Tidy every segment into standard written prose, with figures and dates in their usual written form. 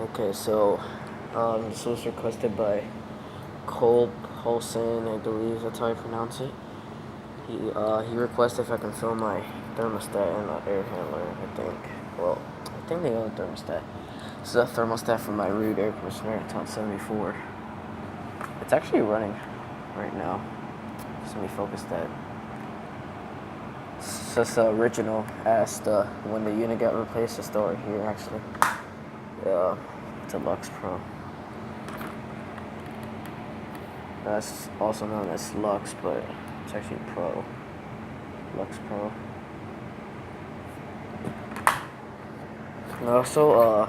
Okay, so this was requested by Cole Polcyn, I believe that's how I pronounce it. He requested if I can film my thermostat and air handler, I think. Well, I think they own a thermostat. This is a thermostat from my Ruud air conditioner at Town 74. It's actually running right now. Just let me focus that. It's just original as when the unit got replaced. It's still right here actually. It's a Lux Pro. That's also known as Lux, but it's actually Pro. Lux Pro. And also,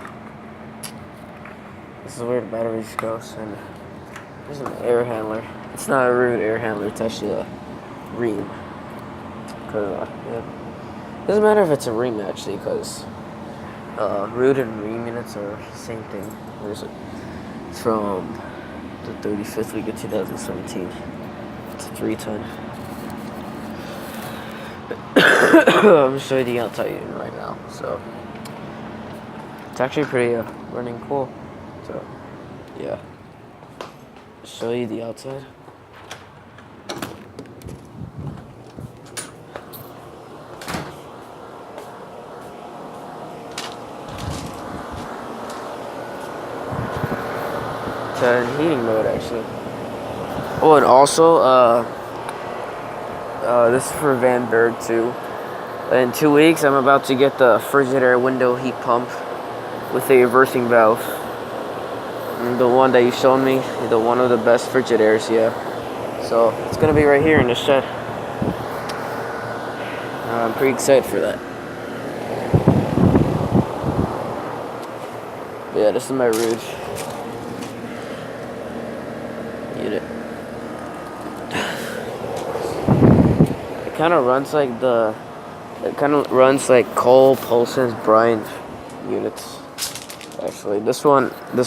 this is where the batteries goes, and there's an air handler. It's not a Ruud air handler, it's actually a Ream. Cause yeah, doesn't matter if it's a Ream actually, cause Ruud and Ream units are the same thing. It's from the 35th week of 2017. It's a 3-ton. I'm gonna show you the outside unit right now. So it's actually pretty running cool. So yeah, show you the outside. It's in heating mode actually. Oh, and also this is for Vann berg too. In 2 weeks, I'm about to get the Frigidaire window heat pump with a reversing valve. The one that you showed me, one of the best Frigidaires, yeah. So it's gonna be right here in the shed. I'm pretty excited for that. But yeah, this is my Ruud unit. It kind of runs like Cole Polcyn's Bryant units. Actually, this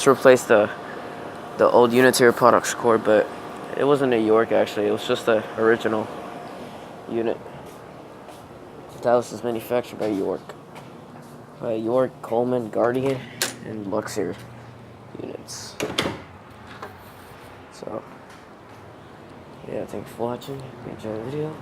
replaced the old Unitary Products core, but it wasn't a York actually. It was just the original unit. That was manufactured by York, Coleman, Guardian, and Luxor units. So yeah, thanks for watching. If you enjoyed the video.